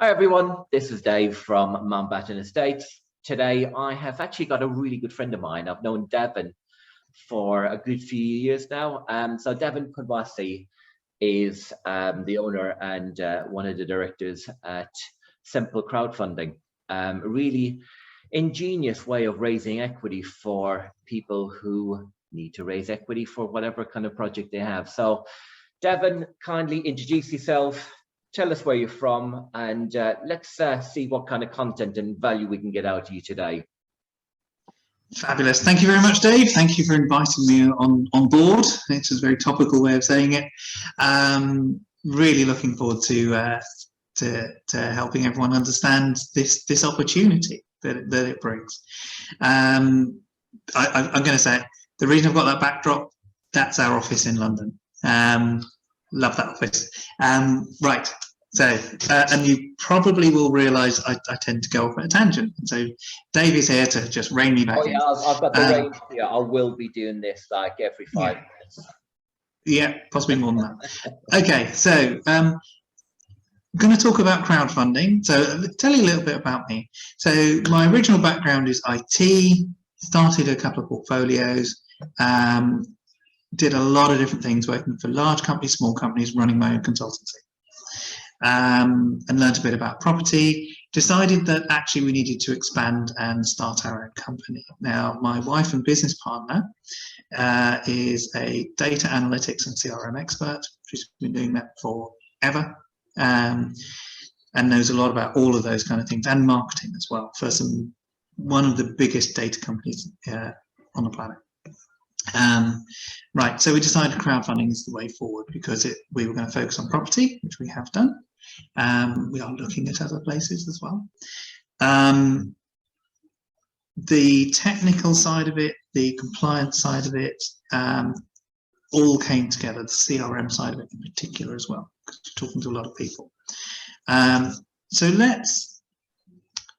Hi everyone, this is Dave from Mountbatten Estates. Today I have actually got a really good friend of mine. I've known Davin for a good few years now. So Davin Poonwassie is the owner and one of the directors at Simple Crowdfunding. A really ingenious way of raising equity for people who need to raise equity for whatever kind of project they have. So Davin, kindly introduce yourself. Tell us where you're from, and let's see what kind of content and value we can get out of you today. Fabulous. Thank you very much, Dave. Thank you for inviting me on board. It's a very topical way of saying it. Really looking forward to helping everyone understand this opportunity that it brings. I'm going to say the reason I've got that backdrop, that's our office in London. Love that office. Right. So, and you probably will realise I tend to go off at a tangent. So, Dave is here to just rein me back in. I've got the range here. I will be doing this like every 5 minutes. Yeah, possibly more than that. Okay, so I'm going to talk about crowdfunding. So, tell you a little bit about me. So, my original background is IT. Started a couple of portfolios. Did a lot of different things, working for large companies, small companies, running my own consultancy. And learned a bit about property, decided that actually we needed to expand and start our own company. Now, my wife and business partner is a data analytics and CRM expert. She's been doing that forever and knows a lot about all of those kind of things, and marketing as well, for one of the biggest data companies on the planet. Right, so we decided crowdfunding is the way forward because we were going to focus on property, which we have done. We are looking at other places as well. The technical side of it, the compliance side of it, all came together, the CRM side of it in particular as well, because we're talking to a lot of people. So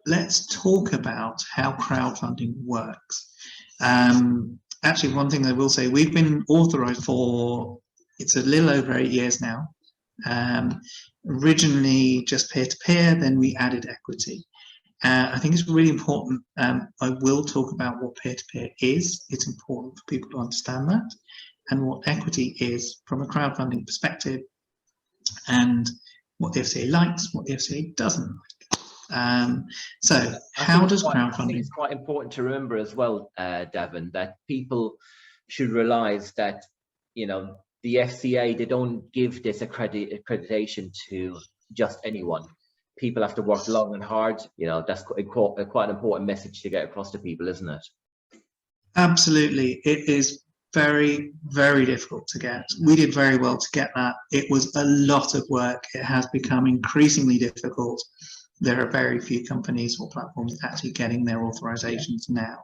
let's talk about how crowdfunding works. Actually, one thing I will say, we've been authorized for, it's a little over 8 years now. Originally just peer-to-peer, then we added equity. I think it's really important. I will talk about what peer-to-peer is. It's important for people to understand that, and what equity is from a crowdfunding perspective, and what the FCA likes, what the FCA doesn't like. So how does crowdfunding? I think it's quite important to remember as well, Davin, that people should realize that, you know, the FCA, they don't give this accreditation to just anyone. People have to work long and hard. You know, that's quite an important message to get across to people, isn't it? Absolutely. It is very, very difficult to get. We did very well to get that. It was a lot of work. It has become increasingly difficult. There are very few companies or platforms actually getting their authorizations now.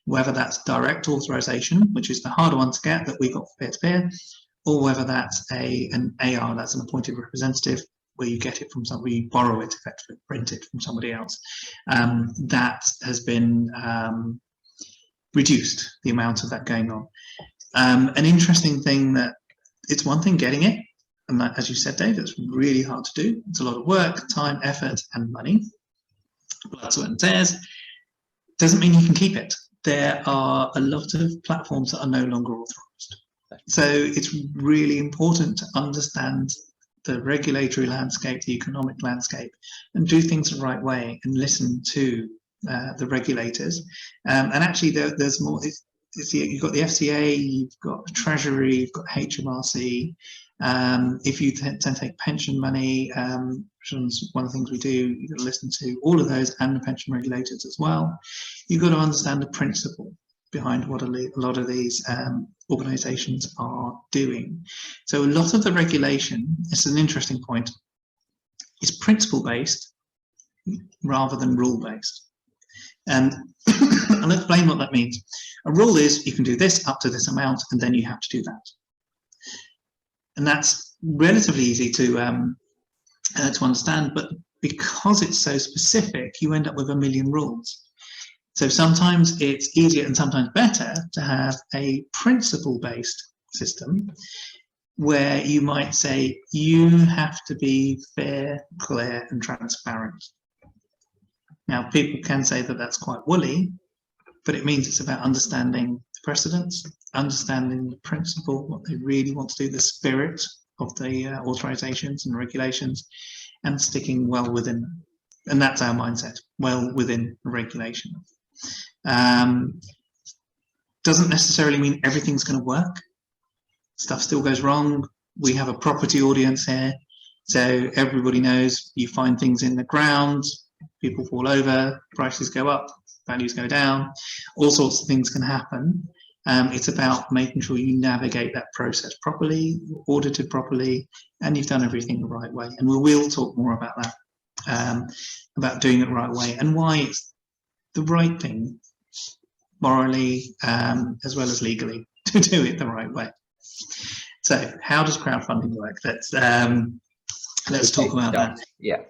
Whether that's direct authorization, which is the harder one to get, that we got for peer-to-peer, or whether that's an AR, that's an appointed representative, where you get it from somebody, you borrow it, effectively print it from somebody else. That has been reduced, the amount of that going on. An interesting thing that it's one thing getting it, and that, as you said, Dave, it's really hard to do. It's a lot of work, time, effort, and money. Blood, sweat, and tears. Doesn't mean you can keep it. There are a lot of platforms that are no longer authorized. So it's really important to understand the regulatory landscape, the economic landscape, and do things the right way and listen to the regulators. And actually, there's more. You've got the FCA, you've got the Treasury, you've got HMRC. If you tend to take pension money, which is one of the things we do, you've got to listen to all of those and the pension regulators as well. You've got to understand the principle behind what a lot of these organisations are doing. So a lot of the regulation, it's an interesting point, is principle-based rather than rule-based. And I'll explain what that means. A rule is you can do this up to this amount, and then you have to do that. And that's relatively easy to understand, but because it's so specific, you end up with a million rules. So sometimes it's easier and sometimes better to have a principle-based system where you might say you have to be fair, clear, and transparent. Now, people can say that that's quite woolly, but it means it's about understanding the precedents, understanding the principle, what they really want to do, the spirit of the authorizations and regulations, and sticking well within them. And that's our mindset, well within regulation. Doesn't necessarily mean everything's going to work. Stuff still goes wrong. We have a property audience here, so everybody knows you find things in the ground, people fall over, prices go up, values go down, all sorts of things can happen. It's about making sure you navigate that process properly, audited properly, and you've done everything the right way. And we will talk more about that, about doing it the right way and why it's the right thing, morally as well as legally, to do it the right way. So, how does crowdfunding work? Let's talk about that. Yeah.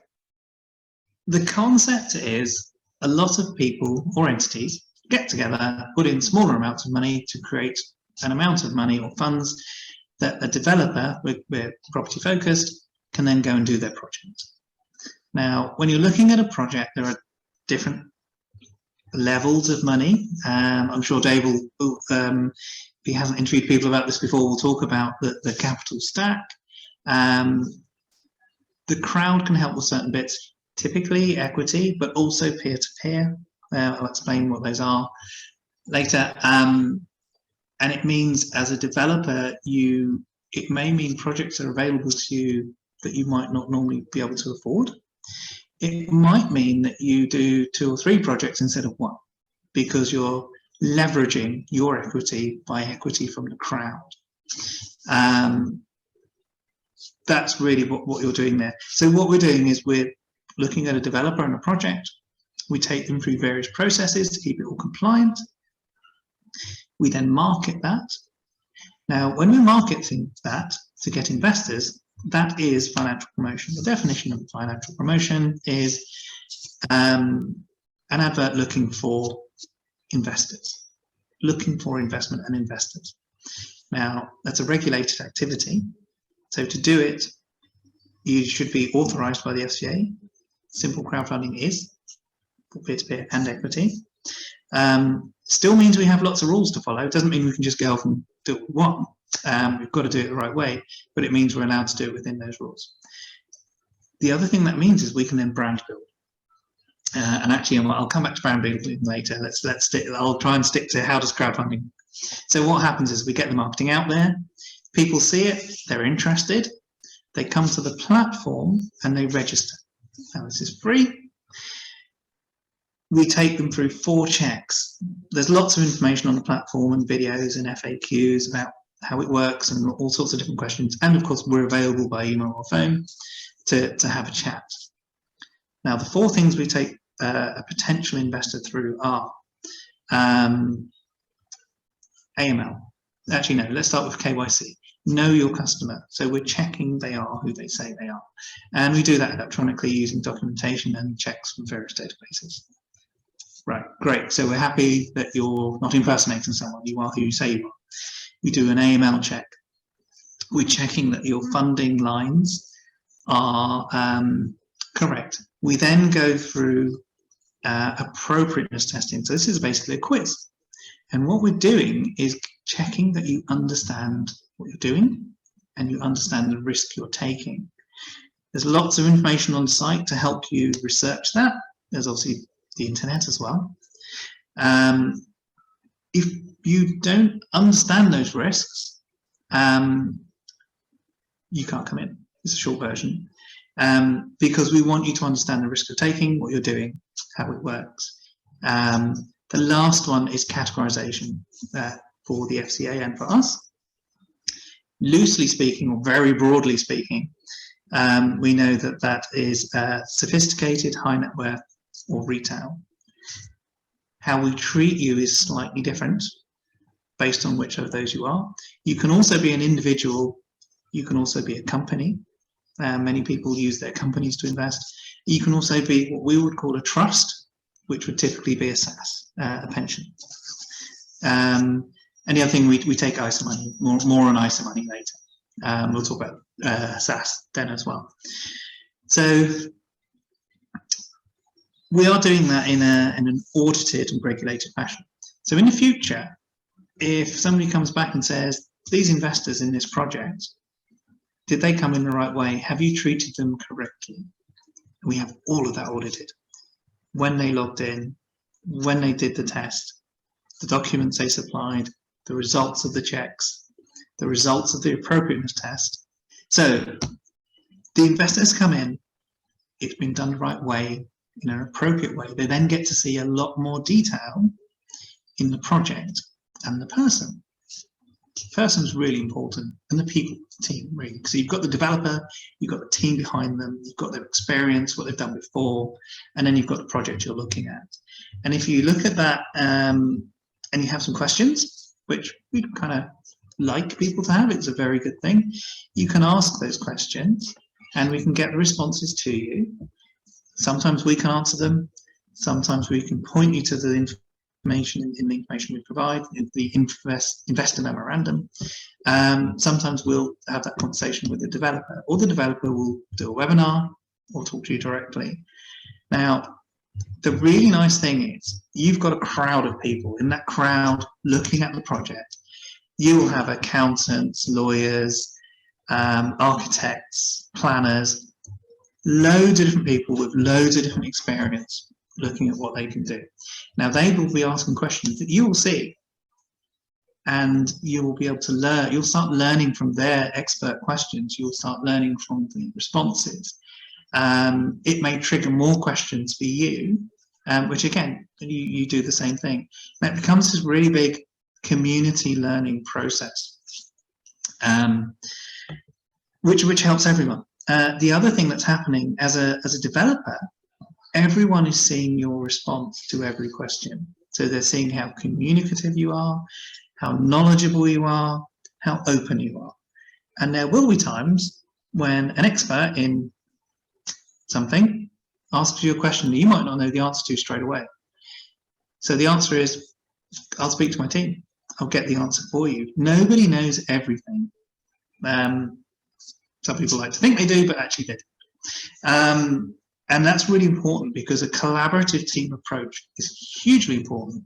The concept is a lot of people or entities get together, put in smaller amounts of money to create an amount of money or funds that a developer with property focused can then go and do their project. Now, when you're looking at a project, there are different levels of money. I'm sure Dave will if he hasn't interviewed people about this before, we'll talk about the capital stack. The crowd can help with certain bits, typically equity, but also peer-to-peer. I'll explain what those are later. And it means as a developer, it may mean projects are available to you that you might not normally be able to afford. It might mean that you do 2 or 3 projects instead of 1 because you're leveraging your equity by equity from the crowd. That's really what you're doing there. So what we're doing is we're looking at a developer and a project. We take them through various processes to keep it all compliant. We then market that. Now, when we're marketing that to get investors, that is financial promotion. The definition of financial promotion is an advert looking for investors, looking for investment and investors. Now, that's a regulated activity. So to do it, you should be authorized by the FCA. Simple crowdfunding is for peer-to-peer and equity. Still means we have lots of rules to follow. It doesn't mean we can just go off and do what we want. We've got to do it the right way, but it means we're allowed to do it within those rules. The other thing that means is we can then brand build. And actually, I'll come back to brand building later. Let's stick. I'll try and stick to how does crowdfunding. So what happens is we get the marketing out there. People see it. They're interested. They come to the platform and they register. Now this is free. We take them through 4 checks. There's lots of information on the platform and videos and FAQs about how it works and all sorts of different questions. And of course, we're available by email or phone to have a chat. Now, the 4 things we take a potential investor through are AML. Actually, no, let's start with KYC. Know your customer. So we're checking they are who they say they are. And we do that electronically using documentation and checks from various databases. Right, great. So we're happy that you're not impersonating someone. You are who you say you are. We do an AML check. We're checking that your funding lines are correct. We then go through appropriateness testing. So this is basically a quiz. And what we're doing is checking that you understand what you're doing and you understand the risk you're taking. There's lots of information on site to help you research that. There's obviously the internet as well. If you don't understand those risks, you can't come in. It's a short version. Because we want you to understand the risk of taking, what you're doing, how it works. The last one is categorization for the FCA and for us. Loosely speaking, or very broadly speaking, we know that that is sophisticated, high net worth, or retail. How we treat you is slightly different based on which of those you are. You can also be an individual. You can also be a company. Many people use their companies to invest. You can also be what we would call a trust, which would typically be a SAS, a pension. And the other thing, we take ISA money, more on ISA money later. We'll talk about SaaS then as well. So we are doing that in an audited and regulated fashion. So in the future, if somebody comes back and says, these investors in this project, did they come in the right way? Have you treated them correctly? We have all of that audited. When they logged in, when they did the test, the documents they supplied, the results of the checks, the results of the appropriateness test. So the investors come in, it's been done the right way, in an appropriate way. They then get to see a lot more detail in the project and the person. The person's really important, and the people, the team, really. So you've got the developer, you've got the team behind them, you've got their experience, what they've done before, and then you've got the project you're looking at. And if you look at that and you have some questions, which we kind of like people to have, it's a very good thing, you can ask those questions and we can get the responses to you. Sometimes we can answer them, sometimes we can point you to the information in the information we provide, in the investor memorandum. Sometimes we'll have that conversation with the developer, or the developer will do a webinar or talk to you directly. Now, the really nice thing is you've got a crowd of people in that crowd looking at the project. You will have accountants, lawyers, architects, planners, loads of different people with loads of different experience looking at what they can do. Now, they will be asking questions that you will see, and you will be able to learn. You'll start learning from their expert questions. You'll start learning from the responses. It may trigger more questions for you, which again, you do the same thing. And it becomes this really big community learning process, which helps everyone. The other thing that's happening as a developer, everyone is seeing your response to every question. So they're seeing how communicative you are, how knowledgeable you are, how open you are. And there will be times when an expert in something asks you a question that you might not know the answer to straight away. So the answer is, I'll speak to my team. I'll get the answer for you. Nobody knows everything. Some people like to think they do, but actually they don't. And that's really important, because a collaborative team approach is hugely important.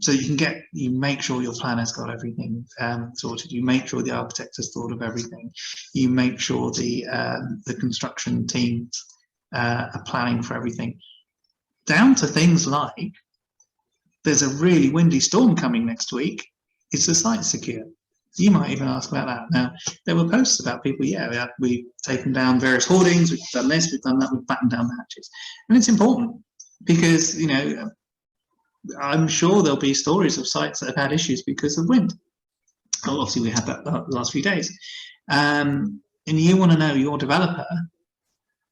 So you make sure your planner's got everything sorted. You make sure the architect has thought of everything. You make sure the construction team are planning for everything. Down to things like, there's a really windy storm coming next week. Is the site secure? You might even ask about that. Now, there were posts about people, we've taken down various hoardings, we've done this, we've done that, we've battened down the hatches. And it's important because, I'm sure there'll be stories of sites that have had issues because of wind. Well, obviously, we had that the last few days. And you want to know your developer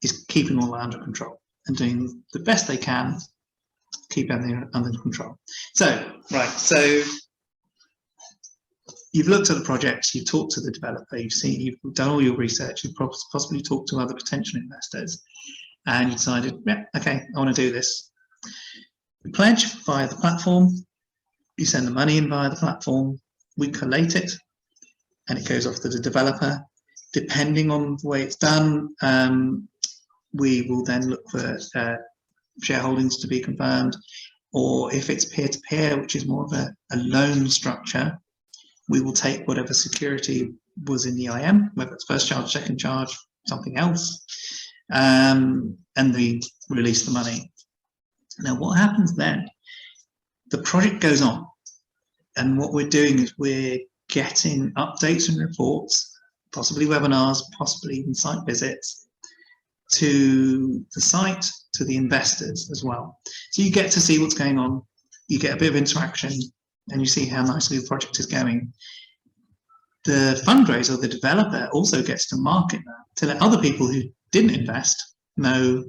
is keeping all that under control and doing the best they can to keep everything under control. So you've looked at the project, you've talked to the developer, you've done all your research, you've possibly talked to other potential investors, and you decided, yeah, okay, I want to do this. You pledge via the platform, you send the money in via the platform, we collate it, and it goes off to the developer. Depending on the way it's done, we will then look for shareholdings to be confirmed, or if it's peer-to-peer, which is more of a loan structure, we will take whatever security was in the IM, whether it's first charge, second charge, something else, and we release the money. Now, what happens then? The project goes on, and what we're doing is we're getting updates and reports, possibly webinars, possibly even site visits, to the site, to the investors as well. So you get to see what's going on, you get a bit of interaction, and you see how nicely the project is going. The fundraiser, the developer, also gets to market that to let other people who didn't invest know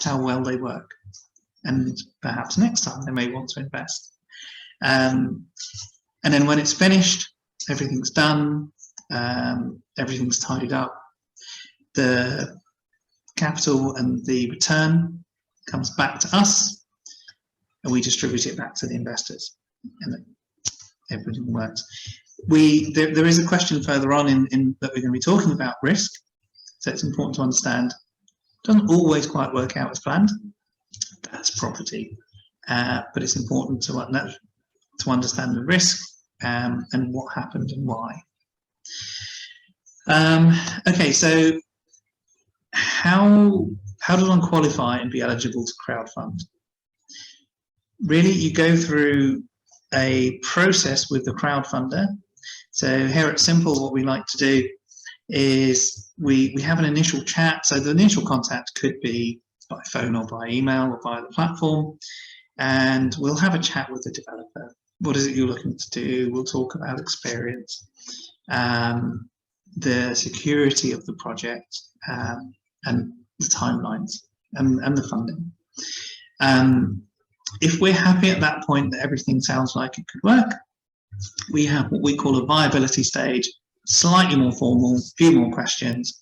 how well they work. And perhaps next time they may want to invest. And then when it's finished, everything's done, everything's tidied up, the capital and the return comes back to us, and we distribute it back to the investors, and everything works. there is a question further on in that we're going to be talking about risk. So it's important to understand. Doesn't always quite work out as planned. That's property, but it's important to understand the risk and what happened and why. Okay, so how does one qualify and be eligible to crowdfund? Really, you go through a process with the crowdfunder. So here at Simple, what we like to do is we have an initial chat. So the initial contact could be by phone or by email or via the platform, and we'll have a chat with the developer. What is it you're looking to do? We'll talk about experience, the security of the project, and the timelines and the funding. If we're happy at that point that everything sounds like it could work, we have what we call a viability stage, slightly more formal, a few more questions.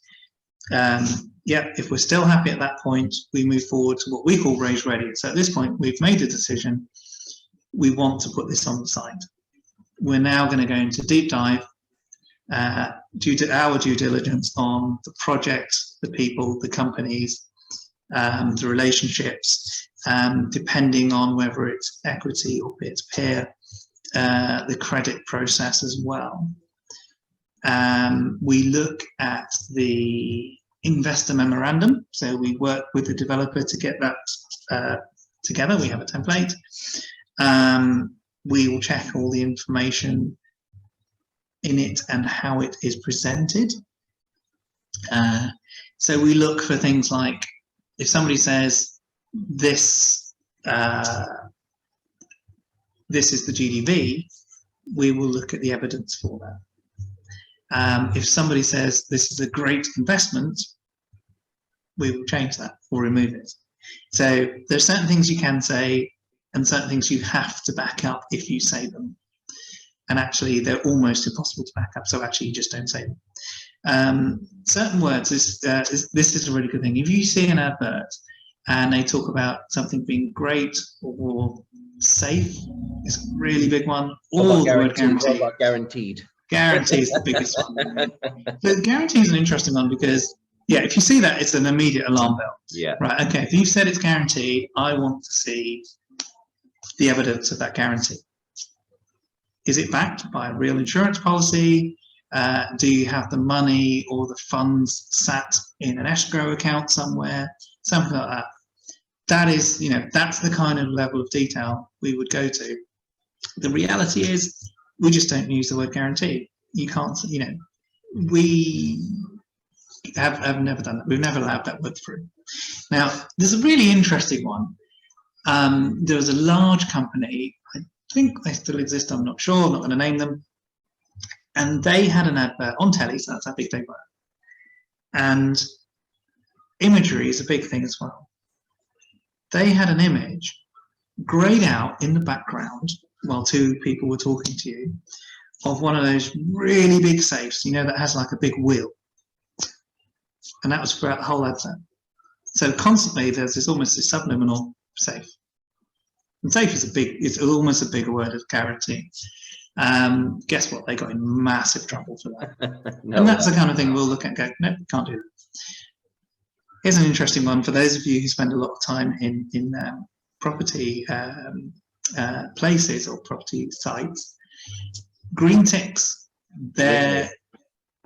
If we're still happy at that point, we move forward to what we call raise ready. So at this point, we've made a decision. We want to put this on the site. We're now going to go into deep dive, due to our due diligence on the project, the people, the companies, the relationships, depending on whether it's equity or peer-to-peer, the credit process as well. We look at the investor memorandum, so we work with the developer to get that together. We have a template. We will check all the information in it and how it is presented. So we look for things like, if somebody says this is the GDV, we will look at the evidence for that. If somebody says this is a great investment, we will change that or remove it. So there's certain things you can say and certain things you have to back up if you say them. And actually, they're almost impossible to back up, so actually you just don't say them. Certain words, this is a really good thing. If you see an advert and they talk about something being great or safe, it's a really big one. Or the word guaranteed. Guaranteed. Guarantee is the biggest one. But guarantee is an interesting one because, yeah, if you see that, it's an immediate alarm bell. Yeah. Right, okay, if you've said it's guaranteed, I want to see the evidence of that guarantee. Is it backed by a real insurance policy? Do you have the money or the funds sat in an escrow account somewhere? Something like that. That is, that's the kind of level of detail we would go to. The reality is, we just don't use the word guarantee. You can't, we have never done that. We've never allowed that word through. Now, there's a really interesting one. There was a large company, I think they still exist, I'm not sure, I'm not going to name them. And they had an advert on telly, so that's how big they were. And imagery is a big thing as well. They had an image grayed out in the background while two people were talking to you of one of those really big safes, that has like a big wheel. And that was throughout the whole advert. So constantly there's almost this subliminal safe. And safe is it's almost a bigger word as guarantee. Guess what? They got in massive trouble for that. No, and that's the kind of thing we'll look at and go, no, can't do that. Here's an interesting one for those of you who spend a lot of time in property places or property sites. Green ticks, they're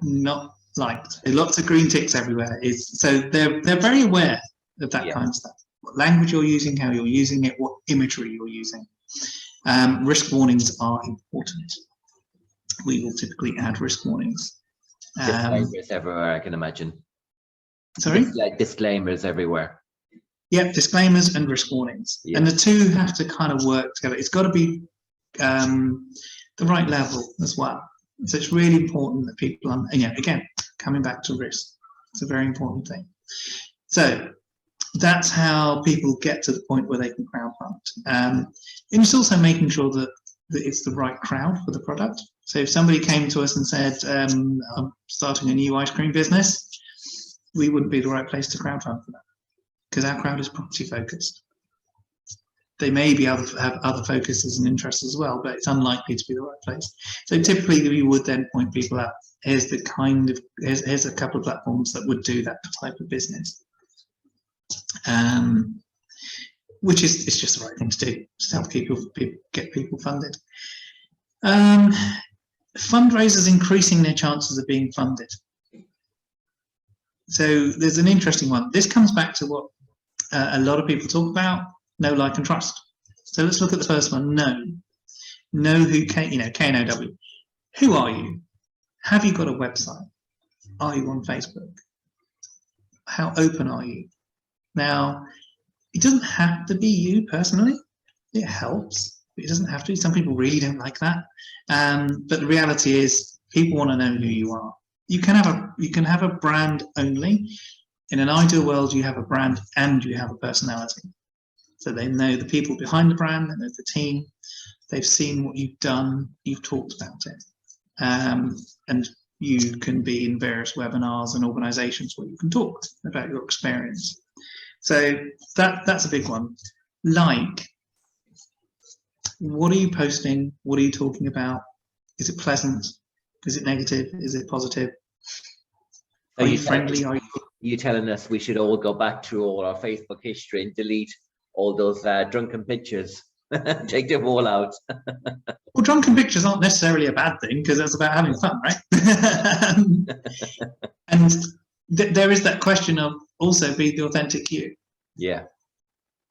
not liked. Lots of green ticks everywhere. So they're very aware of that kind of stuff. What language you're using, how you're using it, what imagery you're using. Risk warnings are important. We will typically add risk warnings. Disclaimers everywhere, I can imagine. Sorry? Disclaimers everywhere. Yeah, disclaimers and risk warnings. Yeah. And the two have to kind of work together. It's got to be the right level as well. So it's really important that people, again, coming back to risk, it's a very important thing. So that's how people get to the point where they can crowdfund. And it's also making sure that it's the right crowd for the product. So if somebody came to us and said, I'm starting a new ice cream business, we wouldn't be the right place to crowdfund for that because our crowd is property focused. they may be able to have other focuses and interests as well, but it's unlikely to be the right place. So typically we would then point people out, here's a couple of platforms that would do that type of business. Which is, it's just the right thing to do, to help get people funded. Fundraisers increasing their chances of being funded. So there's an interesting one. This comes back to what a lot of people talk about: know, like, and trust. So let's look at the first one. Know who, K-N-O-W. Who are you? Have you got a website? Are you on Facebook? How open are you? Now, it doesn't have to be you personally. It helps, but it doesn't have to be. Some people really don't like that. But the reality is, people want to know who you are. You can have a brand only. In an ideal world, you have a brand and you have a personality. So they know the people behind the brand, they know the team, they've seen what you've done, you've talked about it. And you can be in various webinars and organizations where you can talk about your experience. So that's a big one. Like, what are you posting? What are you talking about? Is it pleasant? Is it negative? Is it positive? Are you friendly? Are you telling us we should all go back through all our Facebook history and delete all those drunken pictures? Take them all out. Well, drunken pictures aren't necessarily a bad thing, because that's about having fun, right? And there is that question of also be the authentic you. Yeah.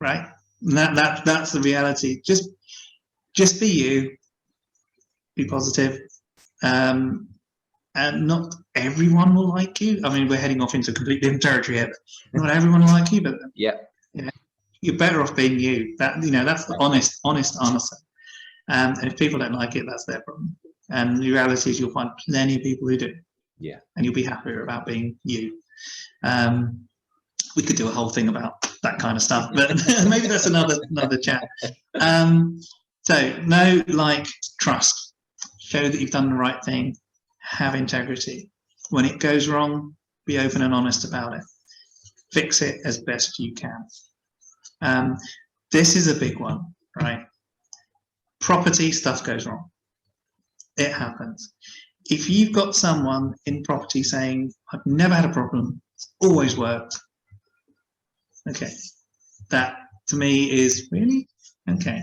Right. And that's the reality. Just be you. Be positive. And not everyone will like you. I mean, we're heading off into completely different territory here. Not everyone will like you, but you're better off being you. That's the honest answer. And if people don't like it, that's their problem. And the reality is, you'll find plenty of people who do. Yeah. And you'll be happier about being you. We could do a whole thing about that kind of stuff, but maybe that's another chat. So know, like, trust. Show that you've done the right thing. Have integrity. When it goes wrong, be open and honest about it. Fix it as best you can. This is a big one, right? Property stuff goes wrong. It happens. If you've got someone in property saying, I've never had a problem, it's always worked. Okay. That to me is really okay.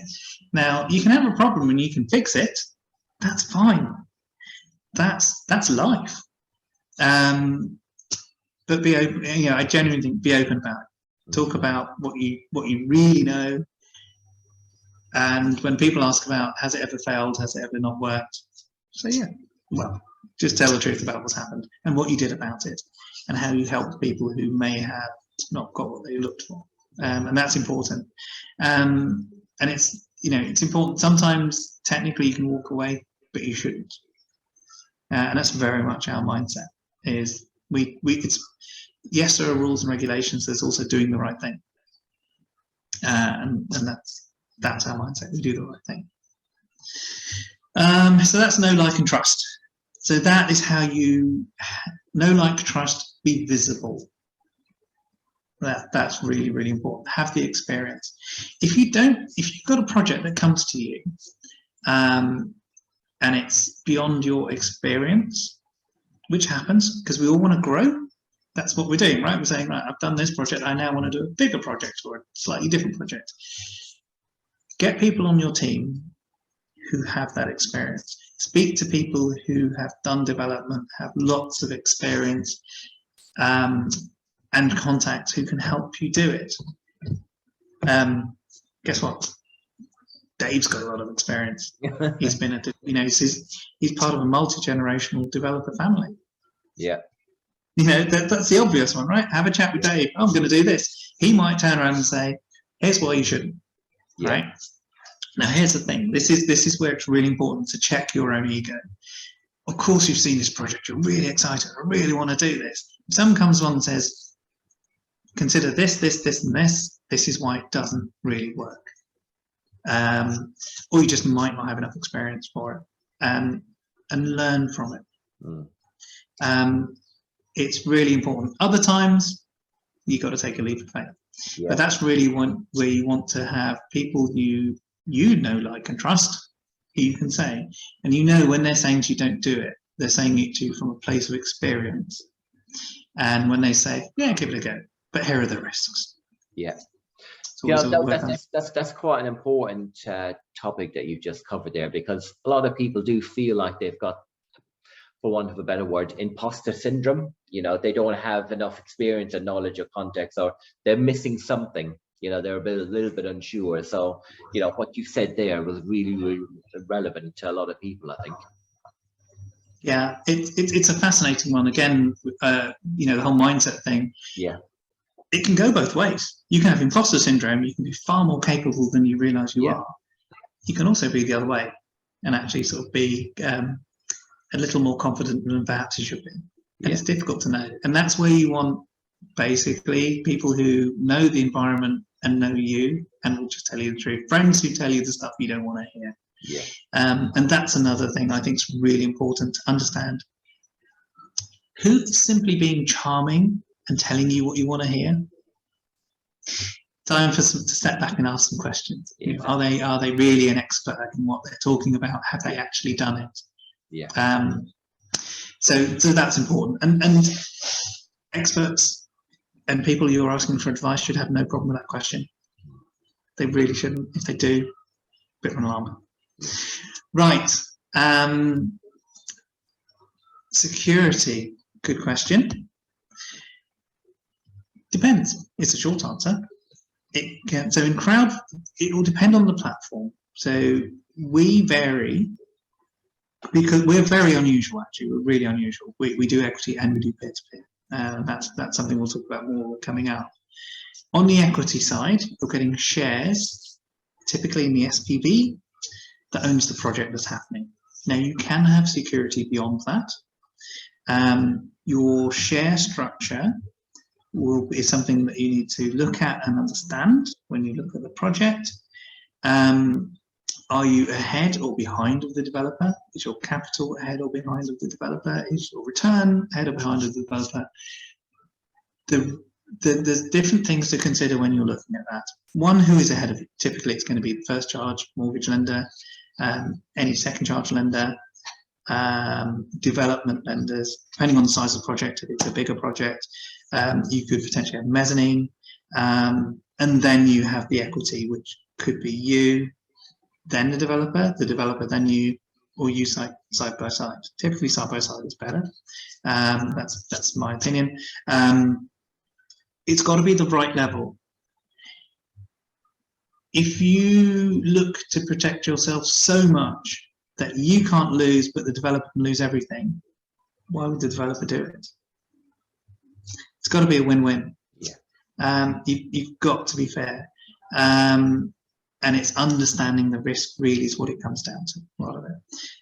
Now, you can have a problem and you can fix it. That's fine. That's life. But be open. I genuinely think, be open about it. Talk about what you really know. And when people ask about, has it ever failed, has it ever not worked, say, yeah, well, just tell the truth about what's happened and what you did about it, and how you helped people who may have not got what they looked for. And that's important. And it's important. Sometimes technically you can walk away, but you shouldn't. And that's very much our mindset. Is it's yes, there are rules and regulations. There's also doing the right thing, and that's our mindset. We do the right thing. So that's know, like, and trust. So that is how you know, like, trust, be visible. That's really, really important. Have the experience. If you've got a project that comes to you, and it's beyond your experience, which happens because we all want to grow. That's what we're doing, right? We're saying, right, I've done this project, I now want to do a bigger project or a slightly different project. Get people on your team who have that experience. Speak to people who have done development, have lots of experience, and contacts who can help you do it. Guess what? Dave's got a lot of experience. He's been he's part of a multi-generational developer family. Yeah. That's the obvious one, right? Have a chat with Dave. I'm going to do this. He might turn around and say, here's why you shouldn't. Yeah. Right? Now, here's the thing. This is where it's really important to check your own ego. Of course, you've seen this project. You're really excited. I really want to do this. If someone comes along and says, consider this, this, this, and this. This is why it doesn't really work. Or you just might not have enough experience for it, and learn from it. It's really important. Other times, you got to take a leap of faith. Yeah. But that's really where you want to have people you know, like, and trust, who you can say, and you know when they're saying to you don't do it, they're saying it to you from a place of experience. And when they say, yeah, give it a go, but here are the risks. Yeah. Yeah, That's quite an important topic that you just covered there, because a lot of people do feel like they've got, for want of a better word, imposter syndrome. You know, they don't have enough experience and knowledge or context, or they're missing something. You know, they're a little bit unsure. So, you know, what you said there was really, really relevant to a lot of people, I think. Yeah, it's a fascinating one. Again, you know, the whole mindset thing. Yeah. It can go both ways. You can have imposter syndrome. You can be far more capable than you realise you are. You can also be the other way and actually sort of be a little more confident than perhaps you should be. And it's difficult to know. And that's where you want basically people who know the environment and know you and will just tell you the truth. Friends who tell you the stuff you don't want to hear. Yeah. And that's another thing I think is really important to understand. Who is simply being charming and telling you what you want to hear? Time to step back and ask some questions. Yeah. Are they really an expert in what they're talking about? Have they actually done it? Yeah. So that's important. And experts and people you're asking for advice should have no problem with that question. They really shouldn't. If they do, bit of an alarm. Right. Security. Good question. Depends. It's a short answer. So in crowd, it will depend on the platform. So we vary because we're very unusual. Actually, we're really unusual. We do equity and we do peer-to-peer. That's something we'll talk about more coming out. On the equity side, you're getting shares, typically in the SPV, that owns the project that's happening. Now you can have security beyond that. Your share structure is something that you need to look at and understand when you look at the project. Are you ahead or behind of the developer? Is your capital ahead or behind of the developer? Is your return ahead or behind of the developer? There's different things to consider when you're looking at that. One, who is ahead of it? Typically, it's going to be the first charge mortgage lender, any second charge lender, development lenders, depending on the size of the project. If it's a bigger project, you could potentially have mezzanine, and then you have the equity, which could be you, then the developer then you, or you side by side. Typically side by side is better. That's my opinion. It's got to be the right level. If you look to protect yourself so much that you can't lose, but the developer can lose everything, why would the developer do it? It's got to be a win-win. Yeah. You've got to be fair. And it's understanding the risk really is what it comes down to, a lot of it.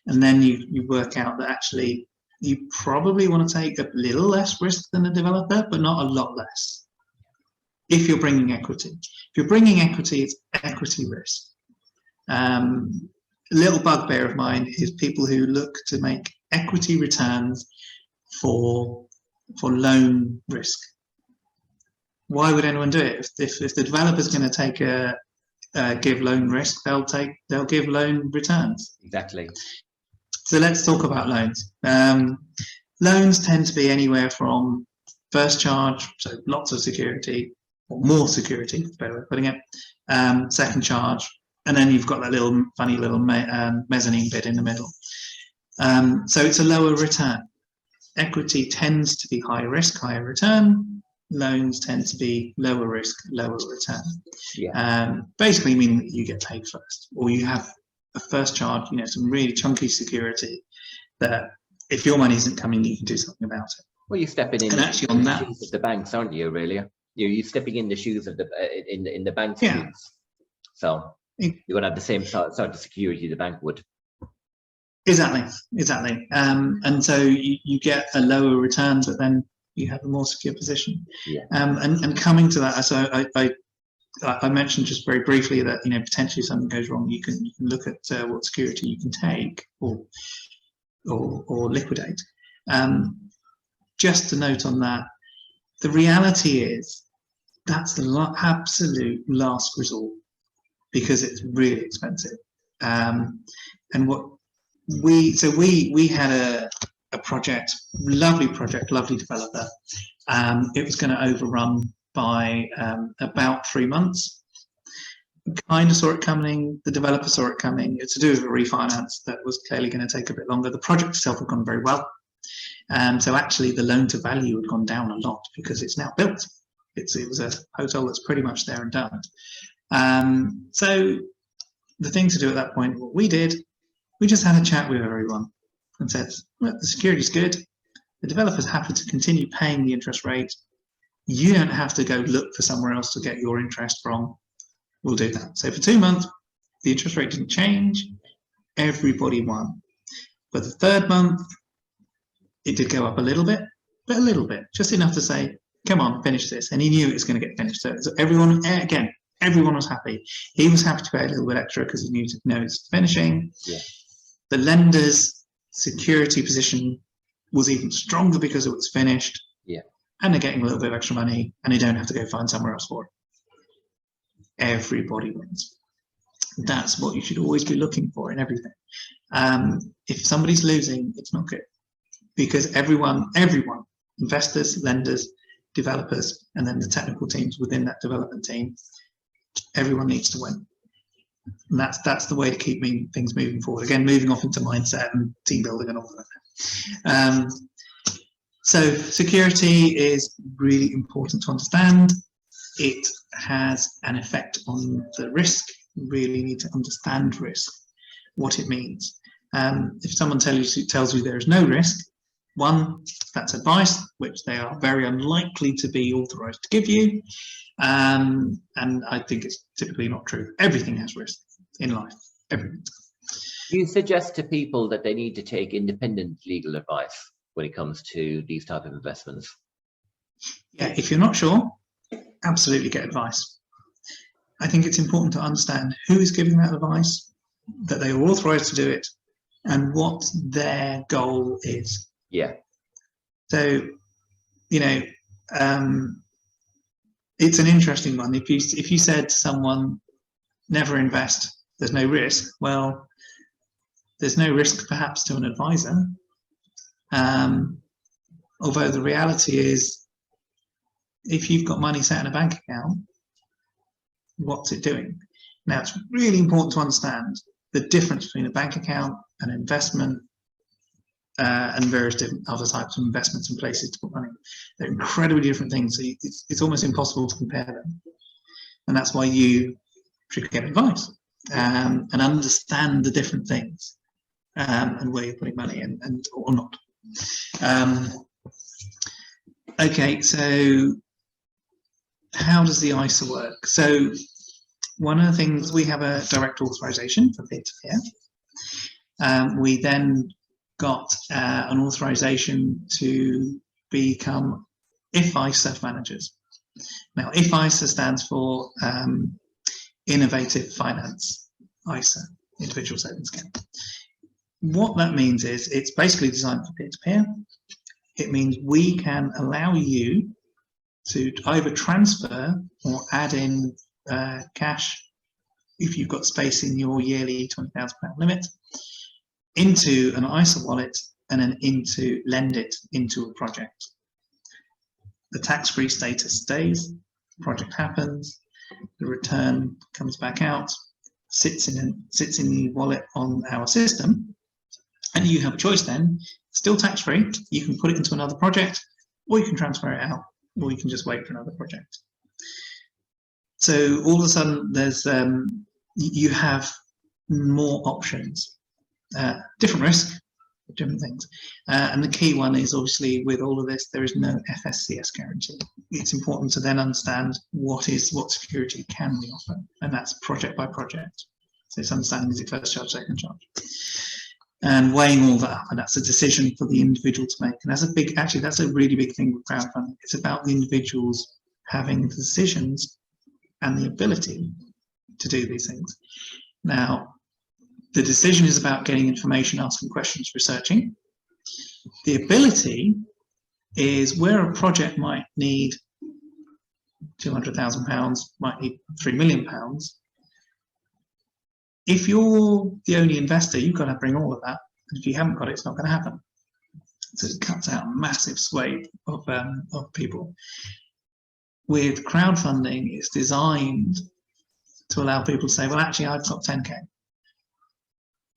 And then you work out that actually you probably want to take a little less risk than the developer, but not a lot less. If you're bringing equity. If you're bringing equity, it's equity risk. A little bugbear of mine is people who look to make equity returns for loan risk. Why would anyone do it? If the developer's going to take give loan risk, they'll give loan returns. Exactly. So let's talk about loans. Loans tend to be anywhere from first charge, so lots of security, or more security, is a better way of putting it, second charge, and then you've got that little funny little mezzanine bit in the middle. So it's a lower return. Equity tends to be high risk, higher return. Loans tend to be lower risk, lower return. Yeah. Basically meaning that you get paid first, or you have a first charge, some really chunky security that if your money isn't coming, you can do something about it. Well, you're stepping in, actually on that, shoes of the banks, aren't you? Really, you're stepping in the shoes of the in the bank's shoes. So you're going to have the same sort of security the bank would. Exactly. And so you get a lower return, but then you have a more secure position. Yeah. And coming to that, so I mentioned just very briefly that potentially something goes wrong, you can look at what security you can take or liquidate. Just a note on that: the reality is that's the absolute last resort, because it's really expensive. And what we had a project, lovely developer. It was going to overrun by about 3 months. Kind of saw it coming. The developer saw it coming. It's to do with a refinance that was clearly going to take a bit longer. The project itself had gone very well. So actually the loan to value had gone down a lot because it's now built. It was a hotel that's pretty much there and done. So the thing to do at that point, what we did, we just had a chat with everyone and said, well, the security's good. The developer's happy to continue paying the interest rate. You don't have to go look for somewhere else to get your interest from. We'll do that. So for 2 months, the interest rate didn't change. Everybody won. But the third month, it did go up a little bit, but a little bit, just enough to say, come on, finish this. And he knew it was going to get finished. So everyone, again, everyone was happy. He was happy to pay a little bit extra because he knew it's finishing. Yeah. The lender's security position was even stronger because it was finished. Yeah. And they're getting a little bit of extra money, and they don't have to go find somewhere else for it. Everybody wins. That's what you should always be looking for in everything. If somebody's losing, it's not good, because everyone, investors, lenders, developers, and then the technical teams within that development team, everyone needs to win. And that's the way to keep things moving forward. Again, moving off into mindset and team building and all of that. So security is really important to understand. It has an effect on the risk. You really need to understand risk, what it means. If someone tells you there is no risk, one, that's advice, which they are very unlikely to be authorized to give you. And I think it's typically not true. Everything has risk in life, everything. Do you suggest to people that they need to take independent legal advice when it comes to these type of investments? Yeah, if you're not sure, absolutely get advice. I think it's important to understand who is giving that advice, that they are authorized to do it, and what their goal is. Yeah. So, it's an interesting one. If you said to someone, never invest, there's no risk. Well, there's no risk perhaps to an advisor. Although the reality is, if you've got money sat in a bank account, what's it doing? Now, it's really important to understand the difference between a bank account, an investment, and various different other types of investments and places to put money. They're incredibly different things. So it's almost impossible to compare them. And that's why you should get advice and understand the different things and where you're putting money in and or not. Okay, so how does the ISA work? So one of the things, we have a direct authorization for peer-to-peer. We then got an authorization to become ISA managers. Now, ISA stands for Innovative Finance ISA, Individual Savings Account. What that means is it's basically designed for peer-to-peer. It means we can allow you to either transfer or add in cash, if you've got space in your yearly £20,000 limit, into an ISA wallet and then lend it into a project. The tax-free status stays, the project happens, the return comes back out, sits in the wallet on our system, and you have a choice then, still tax-free, you can put it into another project, or you can transfer it out, or you can just wait for another project. So all of a sudden, there's you have more options, different risk, different things. And the key one is obviously with all of this, there is no FSCS guarantee. It's important to then understand what security can we offer, and that's project by project. So it's understanding, is it first charge, second charge, and weighing all that up, and that's a decision for the individual to make. And that's a really big thing with crowdfunding. It's about the individuals having the decisions and the ability to do these things. Now, the decision is about getting information, asking questions, researching. The ability is where a project might need £200,000, might need £3 million. If you're the only investor, you've got to bring all of that. And if you haven't got it, it's not going to happen. So it cuts out a massive swathe of people. With crowdfunding, it's designed to allow people to say, well, actually, I've got 10K.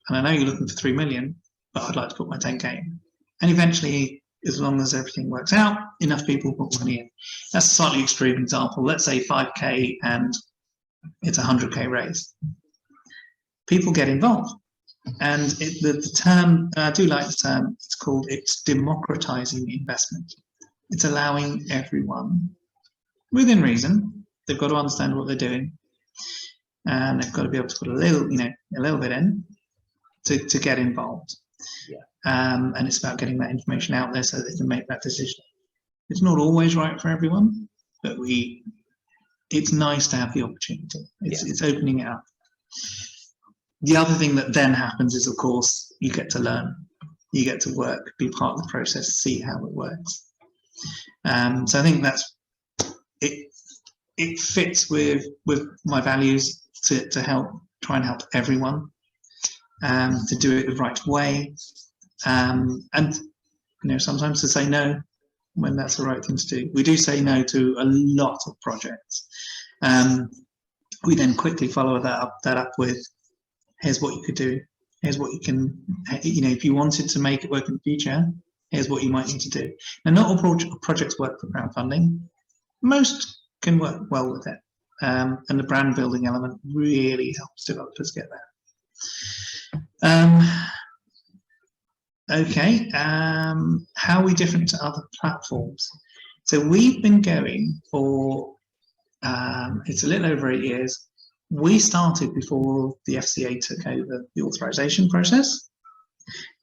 And I know you're looking for 3 million, but I'd like to put my 10K in. And eventually, as long as everything works out, enough people put money in. That's a slightly extreme example. Let's say 5K and it's a 100K raise. People get involved. And the term, I do like the term, it's democratizing investment. It's allowing everyone, within reason, they've got to understand what they're doing. And they've got to be able to put a little bit in to get involved. Yeah. And it's about getting that information out there so they can make that decision. It's not always right for everyone, but it's nice to have the opportunity. It's opening it up. The other thing that then happens is, of course, you get to learn, you get to work, be part of the process, see how it works. So I think that's it. It fits with my values to try and help everyone, to do it the right way, and sometimes to say no when that's the right thing to do. We do say no to a lot of projects. We then quickly follow that up with, here's what you could do. Here's what you can, if you wanted to make it work in the future, here's what you might need to do. Now, not all projects work for crowdfunding. Most can work well with it. And the brand building element really helps developers get there. Okay, how are we different to other platforms? So we've been going for, it's a little over 8 years. We started before the FCA took over the authorization process.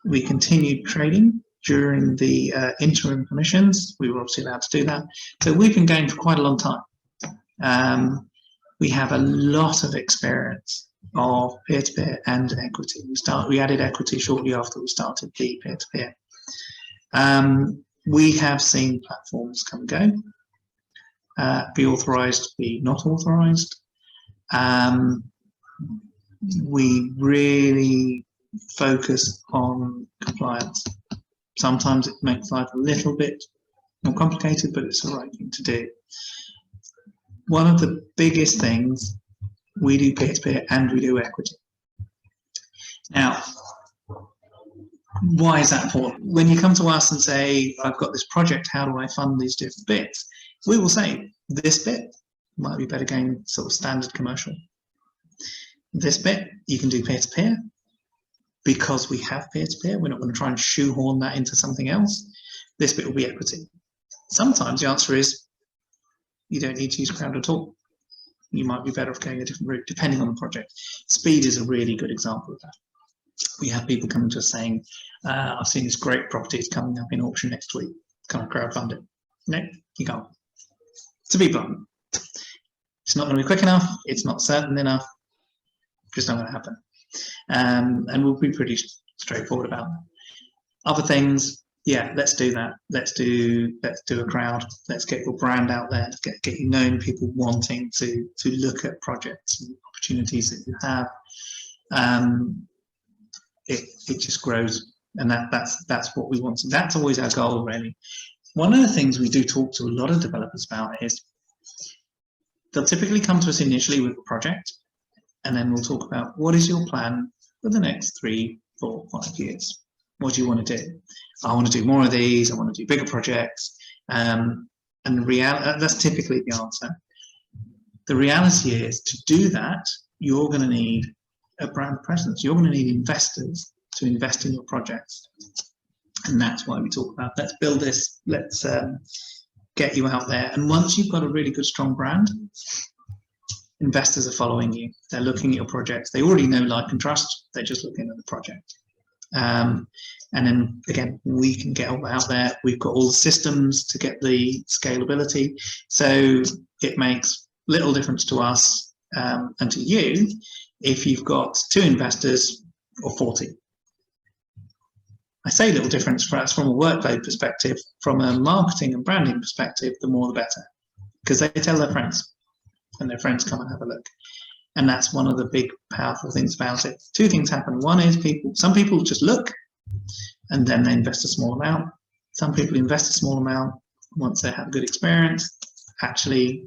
We continued trading during the interim permissions. We were obviously allowed to do that. So we've been going for quite a long time. We have a lot of experience of peer-to-peer and equity. We added equity shortly after we started the peer-to-peer. We have seen platforms come and go, be authorized, be not authorized. We really focus on compliance. Sometimes it makes life a little bit more complicated, but it's the right thing to do. One of the biggest things, we do peer-to-peer and we do equity. Now, why is that important? When you come to us and say, I've got this project, how do I fund these different bits? We will say, this bit might be better going sort of standard commercial. This bit, you can do peer-to-peer. Because we have peer-to-peer, we're not going to try and shoehorn that into something else. This bit will be equity. Sometimes the answer is, you don't need to use crowd at all. You might be better off going a different route, depending on the project. Speed is a really good example of that. We have people coming to us saying, I've seen this great property, it's coming up in auction next week. Can I crowdfund it? No, you can't. To be blunt, it's not going to be quick enough, it's not certain enough, just not going to happen. And we'll be pretty straightforward about that. Other things, yeah, let's do that. Let's do a crowd. Let's get your brand out there. Let's get you known, people wanting to look at projects and opportunities that you have. It just grows, and that's what we want. That's always our goal, really. One of the things we do talk to a lot of developers about is they'll typically come to us initially with a project, and then we'll talk about what is your plan for the next 3, 4, 5 years. What do you want to do? I want to do more of these. I want to do bigger projects. And that's typically the answer. The reality is, to do that, you're going to need a brand presence. You're going to need investors to invest in your projects. And that's why we talk about, let's build this, let's get you out there. And once you've got a really good, strong brand, investors are following you. They're looking at your projects. They already know, like, and trust. They're just looking at the project. And then, again, we can get out there. We've got all the systems to get the scalability. So it makes little difference to us and to you if you've got 2 investors or 40. I say little difference, perhaps from a workload perspective. From a marketing and branding perspective, the more the better. because they tell their friends, and their friends come and have a look. And that's one of the big powerful things about it. Two things happen. One is some people just look and then they invest a small amount. Some people invest a small amount once they have a good experience. Actually,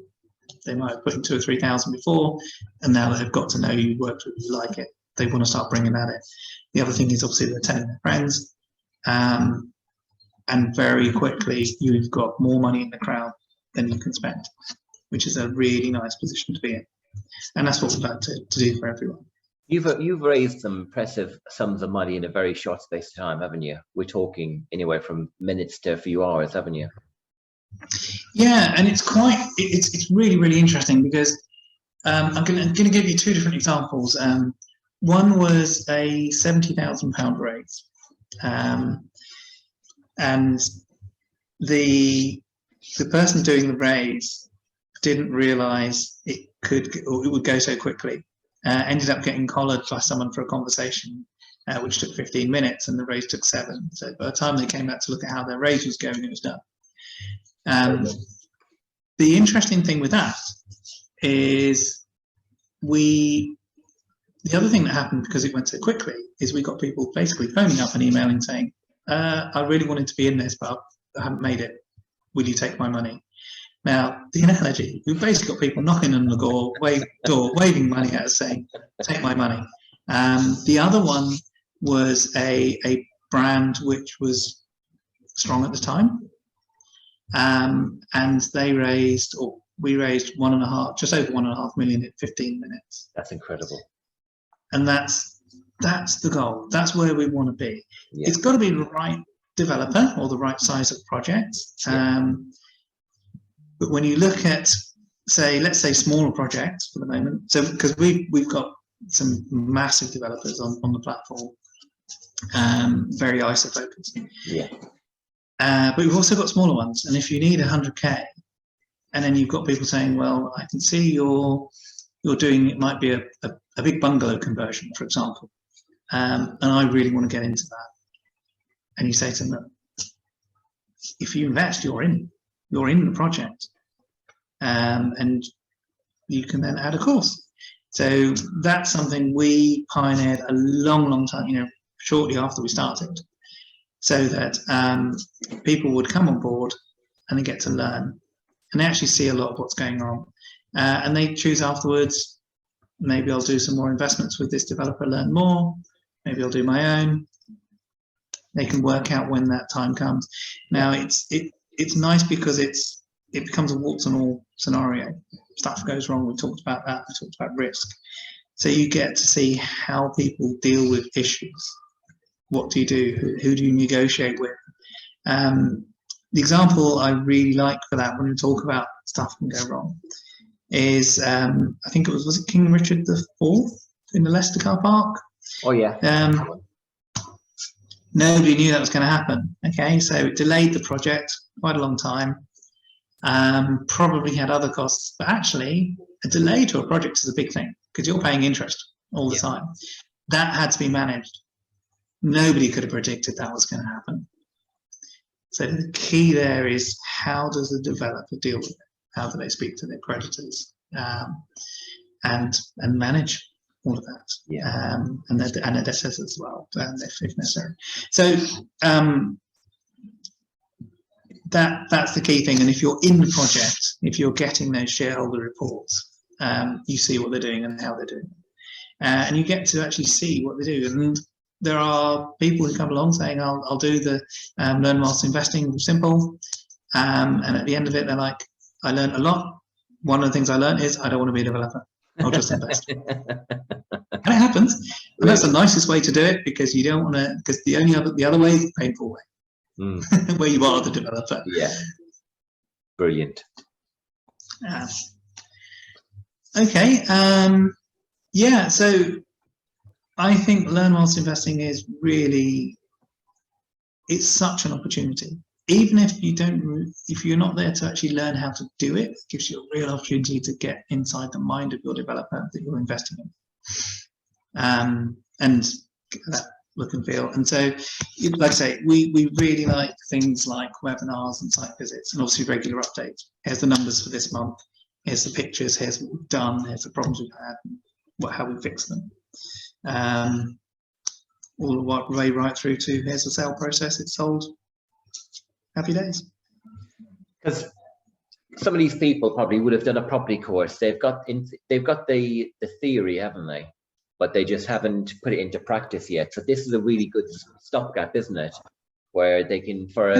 they might have put in 2,000 or 3,000 before, and now that they've got to know you, worked with you, like it, they want to start bringing that in. The other thing is obviously they're telling their friends, and very quickly you've got more money in the crowd than you can spend, which is a really nice position to be in. And that's what we'd like to do for everyone. You've raised some impressive sums of money in a very short space of time, haven't you? We're talking anywhere from minutes to a few hours, haven't you? Yeah, and it's really, really interesting because I'm going to give you two different examples. One was a £70,000 raise, and the person doing the raise didn't realise it would go so quickly. Ended up getting collared by someone for a conversation, which took 15 minutes, and the raise took 7. So by the time they came back to look at how their raise was going, it was done. The interesting thing with that is the other thing that happened, because it went so quickly, is we got people basically phoning up and emailing saying, I really wanted to be in this, but I haven't made it. Will you take my money? Now, the analogy, we've basically got people knocking on the door, waving money at us saying, take my money. The other one was a brand which was strong at the time. And we raised just over 1.5 million in 15 minutes. That's incredible. And that's the goal. That's where we want to be. Yeah. It's got to be the right developer or the right size of project. Yeah. But when you look at, let's say smaller projects for the moment, so because we've got some massive developers on the platform, very ISA focused. Yeah. But we've also got smaller ones, and if you need 100k, and then you've got people saying, well, I can see you're doing, it might be a big bungalow conversion, for example, and I really want to get into that. And you say to them, if you invest, you're in the project, and you can then add a course. So that's something we pioneered a long time, shortly after we started, so that people would come on board and they get to learn, and they actually see a lot of what's going on, and they choose afterwards, maybe I'll do some more investments with this developer, learn more, maybe I'll do my own. They can work out when that time comes. Now it's nice because it becomes a warts and all scenario. Stuff goes wrong, we talked about that, we talked about risk. So you get to see how people deal with issues. What do you do? Who do you negotiate with? The example I really like for that, when we talk about stuff can go wrong, is I think was it King Richard IV in the Leicester car park? Oh yeah. Nobody knew that was going to happen. Okay, so it delayed the project quite a long time. Probably had other costs, but actually a delay to a project is a big thing because you're paying interest all the time. That had to be managed. Nobody could have predicted that was going to happen. So the key there is, how does the developer deal with it? How do they speak to their creditors and manage all of that? Yeah. And their debtors as well, if necessary. So that's the key thing. And if you're in the project, if you're getting those shareholder reports, you see what they're doing and how they're doing it. And you get to actually see what they do. And there are people who come along saying, I'll do the Learn Whilst Investing Simple. And at the end of it, they're like, I learned a lot. One of the things I learned is I don't want to be a developer. I'll just invest. And it happens. And that's the nicest way to do it, because you don't want to, because the other way is the painful way, where you are the developer. Yeah. Brilliant. Okay. Yeah. So I think Learn Whilst Investing is really, it's such an opportunity. Even if you're not there to actually learn how to do it, it gives you a real opportunity to get inside the mind of your developer that you're investing in, and look and feel. And so, like I say, we really like things like webinars and site visits, and obviously regular updates. Here's the numbers for this month. Here's the pictures. Here's what we've done. Here's the problems we've had. How we fix them. All the way right through to here's the sale process. It's sold. Happy days. Because some of these people probably would have done a property course. They've got the theory, haven't they? But they just haven't put it into practice yet. So this is a really good stopgap, isn't it? Where they can, for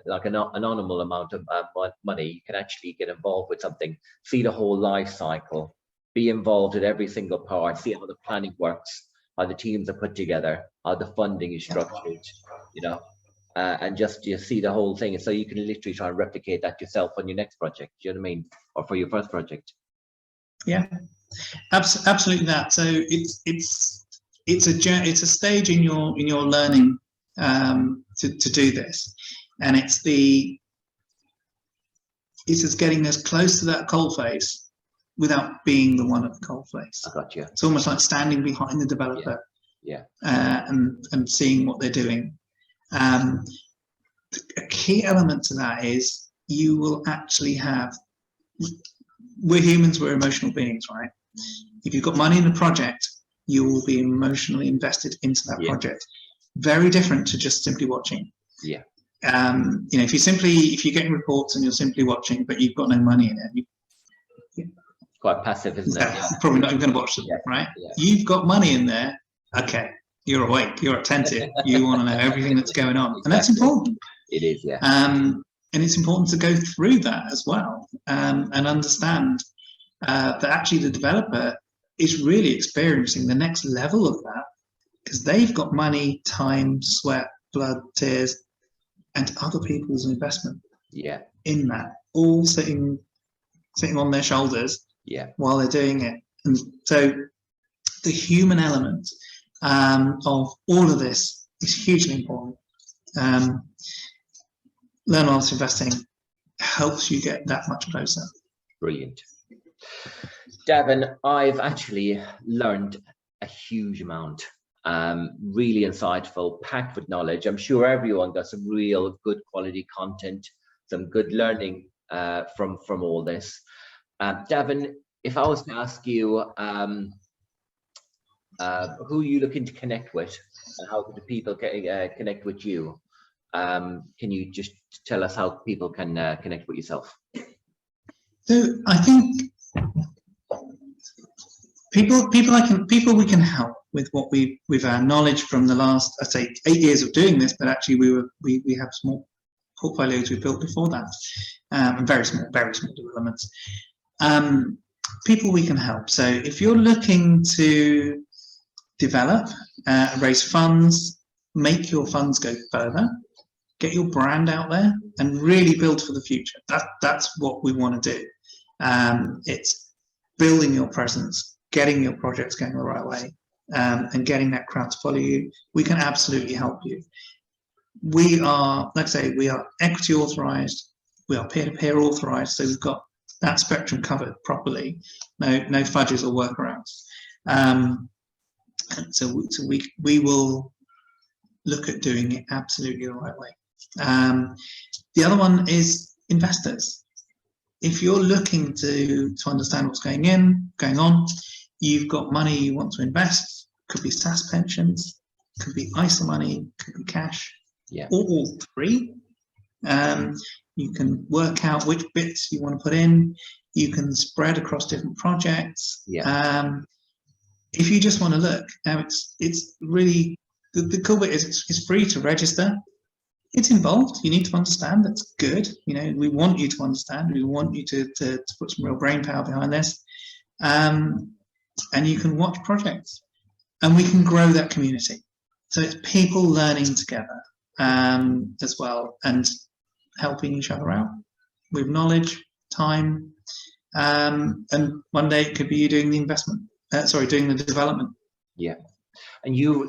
like an anonymous amount of money, you can actually get involved with something, see the whole life cycle, be involved in every single part, see how the planning works, how the teams are put together, how the funding is structured, you know, and just see the whole thing. And so you can literally try and replicate that yourself on your next project. Do you know what I mean? Or for your first project. Yeah, absolutely that. So it's a stage in your learning to do this, and it's getting as close to that coalface without being the one at the coalface. I got you. It's almost like standing behind the developer, and seeing what they're doing. A key element to that is you will actually have. We're humans. We're emotional beings, right? If you've got money in a project, you will be emotionally invested into that project. Very different to just simply watching. Yeah. You know, if you're getting reports and you're simply watching, but you've got no money in it, quite passive, isn't it? Yeah. Probably not even going to watch them, right? Yeah. You've got money in there. Okay, you're awake. You're attentive. You want to know everything that's going on, and that's important. It is, yeah. And it's important to go through that as well, and understand that actually the developer is really experiencing the next level of that, because they've got money, time, sweat, blood, tears, and other people's investment in that, all sitting on their shoulders while they're doing it. And so the human element of all of this is hugely important. Learn whilst investing helps you get that much closer. Brilliant. Davin, I've actually learned a huge amount. Really insightful, packed with knowledge. I'm sure everyone got some real good quality content, some good learning from all this. Davin, if I was to ask you who are you looking to connect with, and how do people connect with you? Can you just tell us how people can connect with yourself? So I think people we can help with our knowledge from the last, I'd say, 8 years of doing this, but actually we have small portfolios we built before that, and very small developments. People we can help. So if you're looking to develop, raise funds, make your funds go further, get your brand out there, and really build for the future. That's what we want to do. It's building your presence, getting your projects going the right way, and getting that crowd to follow you. We can absolutely help you. We are, like I say, we are equity authorized, we are peer-to-peer authorized, so we've got that spectrum covered properly. No fudges or workarounds. So we will look at doing it absolutely the right way. The other one is investors. If you're looking to understand what's going on, you've got money you want to invest, could be SaaS pensions, could be ISA money, could be cash, or all three. You can work out which bits you want to put in. You can spread across different projects. If you just want to look, now it's really, the cool bit is it's free to register. It's involved. You need to understand. That's good. You know, we want you to understand. We want you to put some real brain power behind this. And you can watch projects, and we can grow that community. So it's people learning together as well, and helping each other out with knowledge, time, and one day it could be you doing the investment. Doing the development. Yeah. And you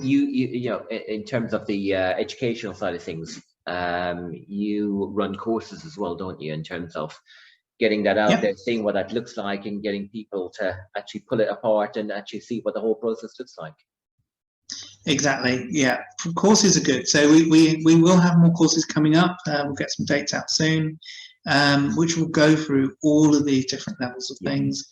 know, in terms of the educational side of things, you run courses as well, don't you? In terms of getting that out there, seeing what that looks like, and getting people to actually pull it apart and actually see what the whole process looks like. Exactly. Yeah, courses are good. So we will have more courses coming up. We'll get some dates out soon, which will go through all of these different levels of things.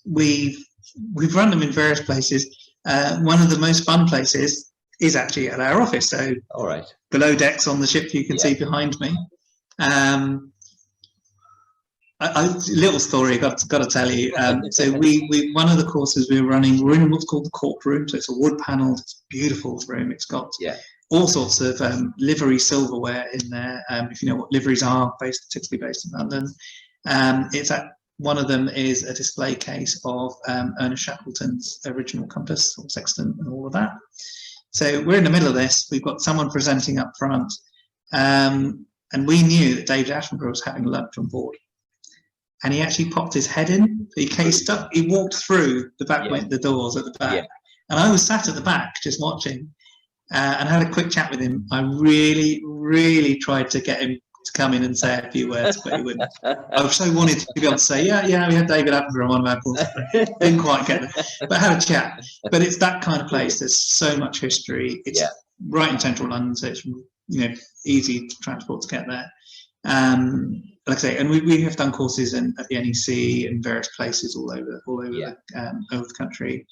We've run them in various places. One of the most fun places is actually at our office. So all right, below decks on the ship you can see behind me. Little story got to tell you. So we one of the courses we were running, we're in what's called the courtroom. So it's a wood panelled, it's a beautiful room. It's got all sorts of livery silverware in there. If you know what liveries are, typically based in London. It's at one of them is a display case of Ernest Shackleton's original compass or sextant and all of that. So we're in the middle of this. We've got someone presenting up front, and we knew that David Attenborough was having lunch on board. And he actually popped his head in. He walked through the back the doors at the back. And I was sat at the back just watching and had a quick chat with him. I really, really tried to get him to come in and say a few words, but he wouldn't. I so wanted to be able to say, yeah, we had David Attenborough on one of our courses. Didn't quite get it, but had a chat. But it's that kind of place. There's so much history. It's right in central London, so it's easy to transport to get there. Like I say, and we have done courses at the NEC and various places all over the country.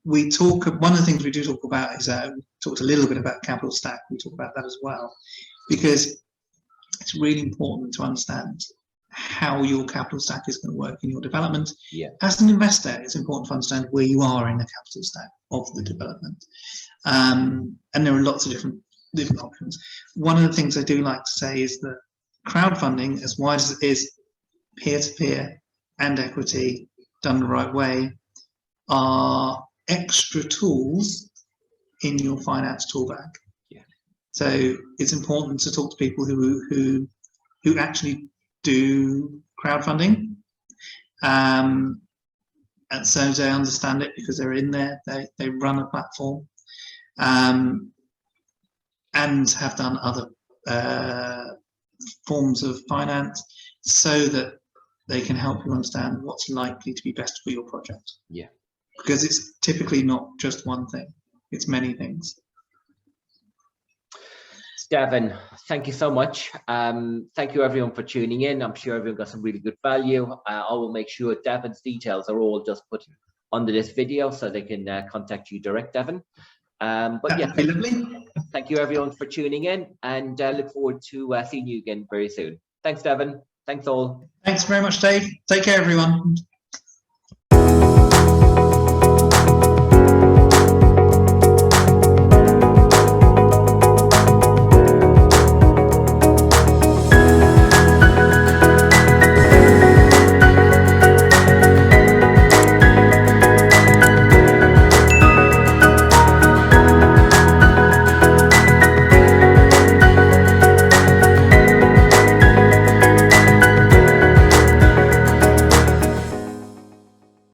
We talk. One of the things we do talk about is we talked a little bit about capital stack. We talk about that as well, because it's really important to understand how your capital stack is going to work in your development. As an investor, it's important to understand where you are in the capital stack of the development, and there are lots of different options. One of the things I do like to say is that crowdfunding, as wide as it is, peer-to-peer and equity done the right way, are extra tools in your finance tool bag. So it's important to talk to people who actually do crowdfunding, and so they understand it because they're in there. They run a platform. And have done other forms of finance, so that they can help you understand what's likely to be best for your project. Because it's typically not just one thing, it's many things. Davin, thank you so much. Thank you everyone for tuning in. I'm sure everyone got some really good value. I will make sure Davin's details are all just put under this video so they can contact you direct, Davin. But yeah, thank you everyone for tuning in, and look forward to seeing you again very soon. Thanks, Davin. Thanks all. Thanks very much, Dave. Take care, everyone.